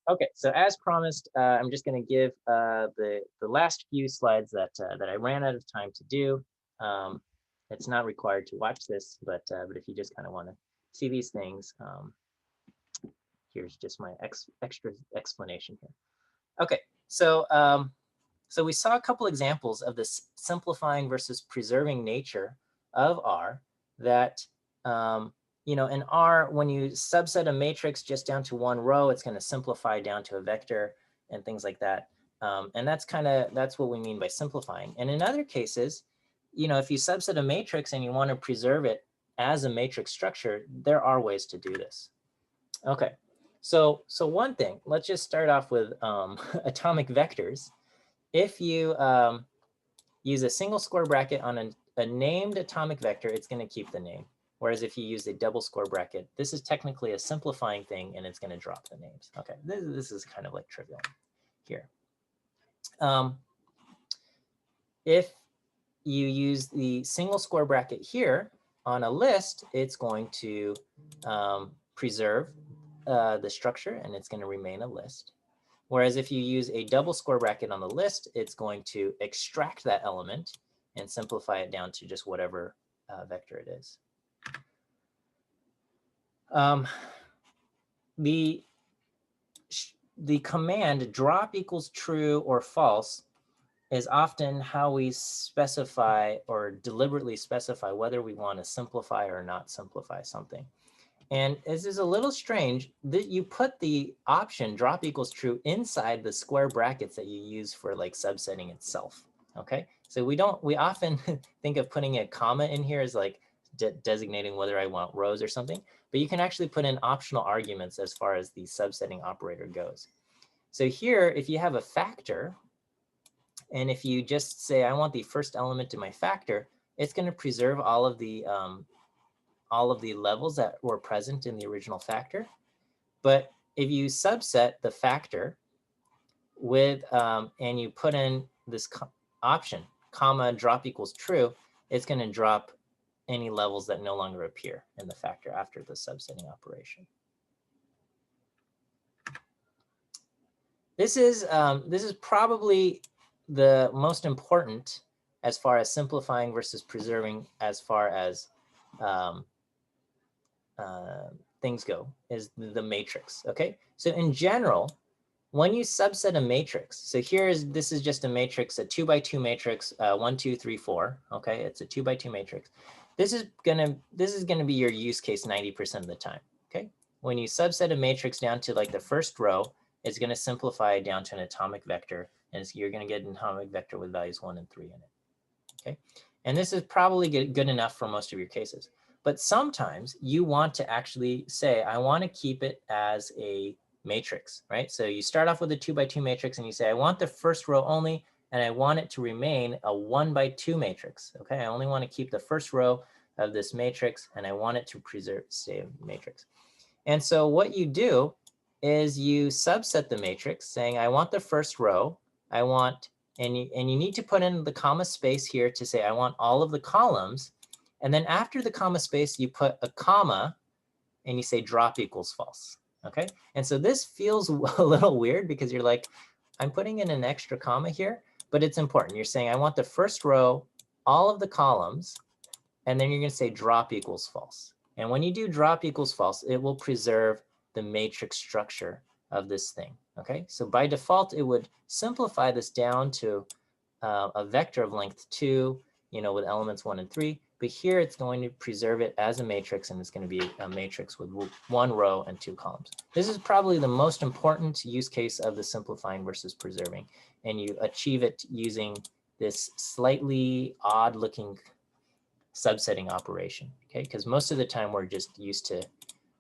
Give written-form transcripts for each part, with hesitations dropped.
Okay, so as promised, I'm just going to give the last few slides that I ran out of time to do. It's not required to watch this, but if you just kind of want to see these things, here's just my extra explanation here. Okay, so we saw a couple examples of this simplifying versus preserving nature of R that, you know, in R, when you subset a matrix just down to one row, it's going to simplify down to a vector and things like that. And that's what we mean by simplifying. And in other cases, you know, if you subset a matrix and you want to preserve it as a matrix structure, there are ways to do this. Okay, so one thing, let's just start off with atomic vectors. If you use a single square bracket on a named atomic vector, it's going to keep the name. Whereas if you use a double square bracket, this is technically a simplifying thing, and it's going to drop the names. Okay, this is kind of like trivial here. If you use the single square bracket here on a list, it's going to preserve the structure, and it's going to remain a list. Whereas if you use a double square bracket on the list, it's going to extract that element and simplify it down to just whatever vector it is. The command drop equals true or false is often how we specify or deliberately specify whether we want to simplify or not simplify something. And this is a little strange that you put the option drop equals true inside the square brackets that you use for like subsetting itself. Okay, so we often think of putting a comma in here as like designating whether I want rows or something, but you can actually put in optional arguments as far as the subsetting operator goes. So here, if you have a factor, and if you just say I want the first element in my factor, it's going to preserve all of the levels that were present in the original factor. But if you subset the factor with, and you put in this option, comma, drop equals true, it's going to drop any levels that no longer appear in the factor after the subsetting operation. This is probably the most important as far as simplifying versus preserving as far as things go, is the matrix. Okay, so in general, when you subset a matrix, so this is just a matrix, a 2x2 matrix, 1, 2, 3, 4. Okay, it's a 2x2 matrix. This is gonna be your use case 90% of the time. Okay, when you subset a matrix down to like the first row, it's going to simplify down to an atomic vector, and you're going to get an atomic vector with values 1 and 3 in it. Okay, and this is probably good enough for most of your cases. But sometimes you want to actually say, I want to keep it as a matrix, right? So you start off with a 2x2 matrix and you say, I want the first row only, and I want it to remain a 1x2 matrix. Okay, I only want to keep the first row of this matrix, and I want it to stay a matrix. And so what you do is you subset the matrix saying, I want the first row, I want, and you need to put in the comma space here to say, I want all of the columns. And then after the comma space, you put a comma and you say drop equals false. Okay, and so this feels a little weird because you're like, I'm putting in an extra comma here, but it's important. You're saying, I want the first row, all of the columns, and then you're going to say drop equals false. And when you do drop equals false, it will preserve the matrix structure of this thing. Okay, so by default, it would simplify this down to a vector of length 2, you know, with elements 1 and 3. But here it's going to preserve it as a matrix, and it's going to be a matrix with 1 row and 2 columns. This is probably the most important use case of the simplifying versus preserving. And you achieve it using this slightly odd looking subsetting operation, okay? Because most of the time we're just used to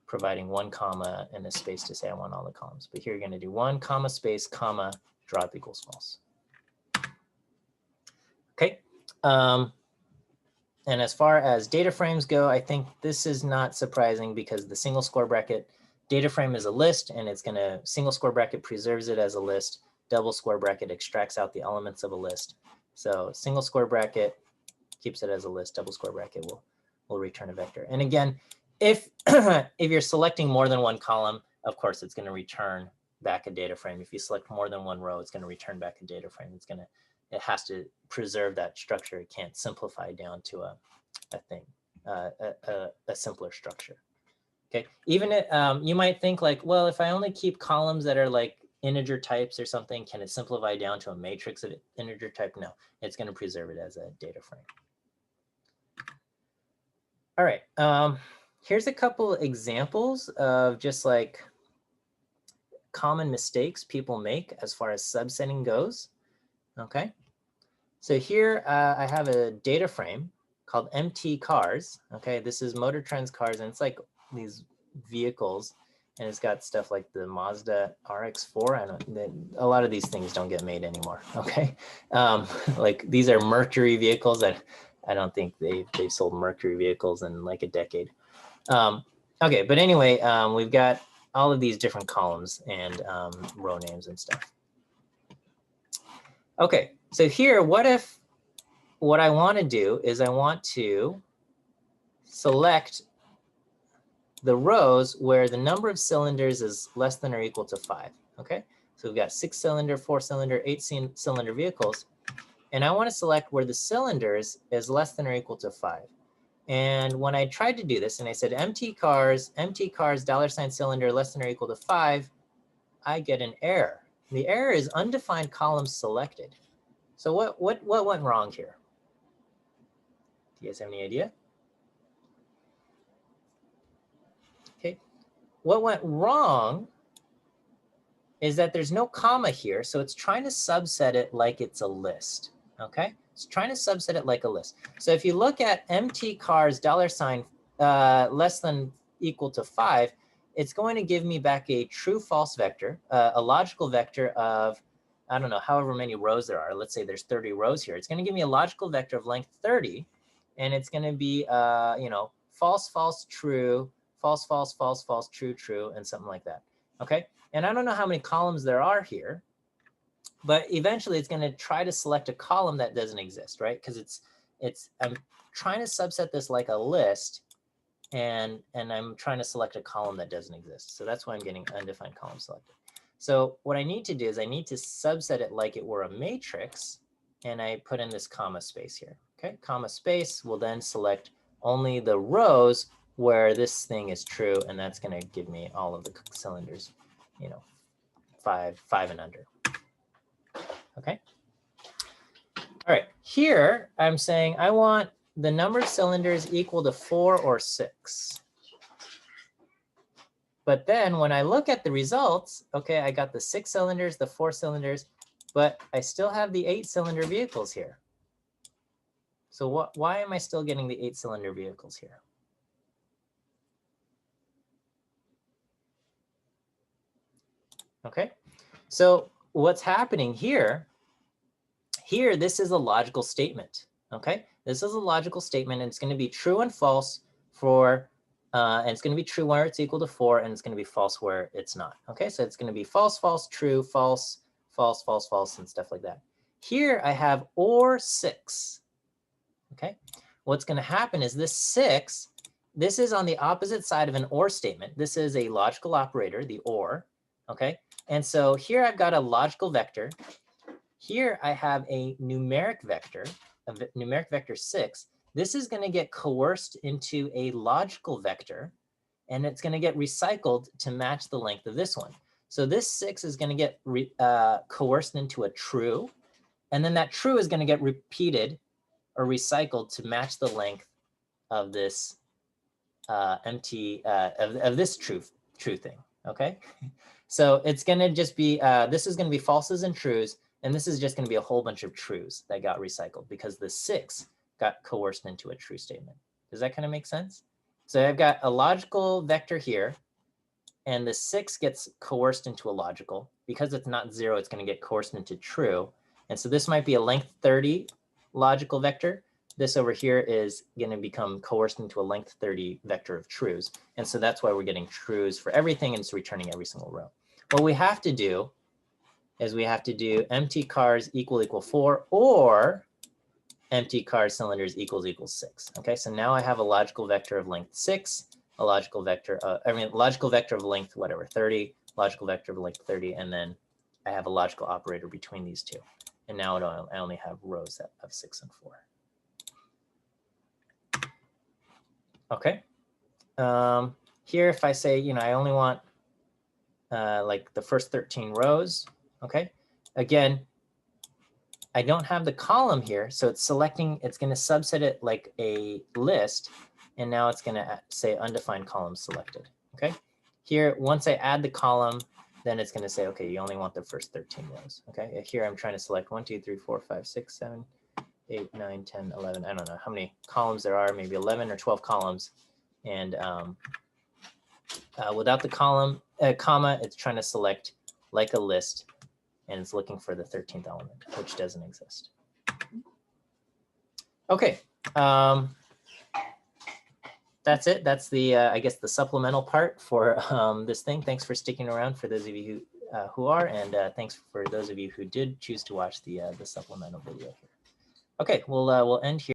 providing 1 comma and a space to say I want all the columns. But here you're going to do 1 comma space comma drop equals false. Okay. And as far as data frames go, I think this is not surprising because the single square bracket data frame is a list, and it's going to single square bracket preserves it as a list. Double square bracket extracts out the elements of a list. So single square bracket keeps it as a list. Double square bracket will return a vector. And again, if if you're selecting more than 1 column, of course, it's going to return back a data frame. If you select more than one row, it's going to return back a data frame. It has to preserve that structure. It can't simplify down to a thing, a simpler structure. Okay, even you might think like, well, if I only keep columns that are like integer types or something, can it simplify down to a matrix of integer type? No, it's going to preserve it as a data frame. All right, here's a couple examples of just like common mistakes people make as far as subsetting goes. Okay, so here I have a data frame called MT cars. Okay, this is Motor Trend's cars, and it's like these vehicles, and it's got stuff like the Mazda RX-4. A lot of these things don't get made anymore. Okay, like these are Mercury vehicles that I don't think they've sold Mercury vehicles in like a decade. Okay, but anyway, we've got all of these different columns and row names and stuff. Okay, so here, what I want to do is I want to select the rows where the number of cylinders is less than or equal to 5. Okay, so we've got 6-cylinder, 4-cylinder, 8-cylinder vehicles, and I want to select where the cylinders is less than or equal to 5. And when I tried to do this and I said MT cars $cylinder less than or equal to 5, I get an error. The error is undefined columns selected. So what went wrong here? Do you guys have any idea? Okay, what went wrong is that there's no comma here, so it's trying to subset it like it's a list. Okay, it's trying to subset it like a list. So if you look at MT cars less than equal to 5, it's going to give me back a true false vector, a logical vector of, I don't know, however many rows there are. Let's say there's 30 rows here. It's going to give me a logical vector of length 30, and it's going to be, you know, false, false, true, false, false, false, false, true, true, and something like that. Okay, and I don't know how many columns there are here, but eventually it's going to try to select a column that doesn't exist, right? Because I'm trying to subset this like a list, and I'm trying to select a column that doesn't exist. So that's why I'm getting undefined column selected. So what I need to do is I need to subset it like it were a matrix, and I put in this comma space here. Okay, comma space will then select only the rows where this thing is true, and that's going to give me all of the cylinders, you know, 5 and under. Okay. All right, here I'm saying I want the number of cylinders equal to 4 or 6. But then when I look at the results, okay, I got the 6 cylinders, the 4 cylinders, but I still have the 8-cylinder vehicles here. So why am I still getting the 8-cylinder vehicles here? Okay, so what's happening here, this is a logical statement. Okay, this is a logical statement, and it's going to be true and false for, and it's going to be true where it's equal to 4, and it's going to be false where it's not. Okay, so it's going to be false, false, true, false, false, false, false, and stuff like that. Here I have or 6. Okay, what's going to happen is this 6, this is on the opposite side of an or statement. This is a logical operator, the or. Okay, and so here I've got a logical vector. Here I have a numeric vector, numeric vector 6. This is going to get coerced into a logical vector, and it's going to get recycled to match the length of this one. So this 6 is going to get coerced into a true, and then that true is going to get repeated or recycled to match the length of this of this true thing. Okay, so it's going to just be this is going to be falses and trues. And this is just going to be a whole bunch of trues that got recycled because the 6 got coerced into a true statement. Does that kind of make sense? So I've got a logical vector here, and the 6 gets coerced into a logical. Because it's not 0, it's going to get coerced into true. And so this might be a length 30 logical vector. This over here is going to become coerced into a length 30 vector of trues. And so that's why we're getting trues for everything, and it's returning every single row. What we have to do is we have to do empty cars equal 4 or empty car cylinders equals 6. Okay, so now I have a logical vector of length 6, a logical vector, logical vector of length, whatever, 30, logical vector of length 30, and then I have a logical operator between these two. And now I only have rows of 6 and 4. Okay. Here, if I say, you know, I only want like the first 13 rows, okay? Again, I don't have the column here, so it's selecting, it's going to subset it like a list, and now it's going to say undefined column selected, okay? Here, once I add the column, then it's going to say, okay, you only want the first 13 rows, okay? Here I'm trying to select 1, 2, 3, 4, 5, 6, 7, 8, 9, 10, 11. I don't know how many columns there are, maybe 11 or 12 columns. And without the column, comma, it's trying to select like a list, and it's looking for the 13th element, which doesn't exist. Okay, that's it. That's the, I guess, the supplemental part for this thing. Thanks for sticking around for those of you who are, and thanks for those of you who did choose to watch the supplemental video here. Okay, we'll end here.